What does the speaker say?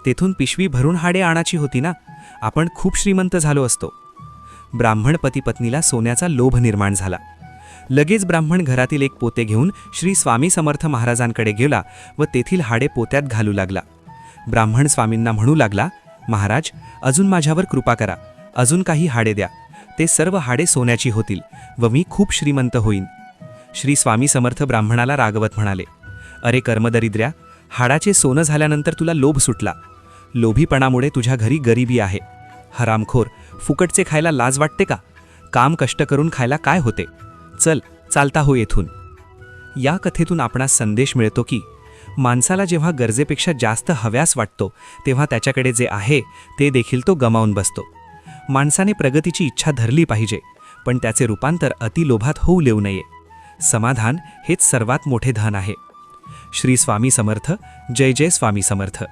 तेथून पिशवी भरून हाडे आणायची होती ना, आपण खूप श्रीमंत झालो असतो. ब्राह्मण पती पत्नीला सोन्याचा लोभ निर्माण झाला. लगेच ब्राह्मण घरातील एक पोते घेऊन श्री स्वामी समर्थ महाराजांकडे गेला व तेथील हाडे पोत्यात घालू लागला. ब्राह्मण स्वामींना म्हणू लागला, महाराज, अजून माझ्यावर कृपा करा, अजून काही हाडे द्या. ते सर्व हाडे सोन्याची होतील व मी खूप श्रीमंत होईन. श्री स्वामी समर्थ ब्राह्मणाला रागवत म्हणाले, अरे कर्मदरिद्र्या, हाडाचे सोनं झाल्यानंतर तुला लोभ सुटला. लोभीपणामुळे तुझ्या घरी गरिबी आहे. हरामखोर, फुकटचे खायला लाज वाटते का? काम कष्ट करून खायला काय होते? चल, चालता हो येथून. या कथेतून आपणास संदेश मिळतो की माणसाला जेव्हा गरजेपेक्षा जास्त हव्यास वाटतो तेव्हा त्याच्याकडे जे आहे ते देखील तो गमावून बसतो. माणसाने प्रगतीची इच्छा धरली पाहिजे, पण त्याचे रूपांतर अतिलोभात होऊ देऊ नये. समाधान हेच सर्वात मोठे धन आहे. श्री स्वामी समर्थ. जय जय स्वामी समर्थ.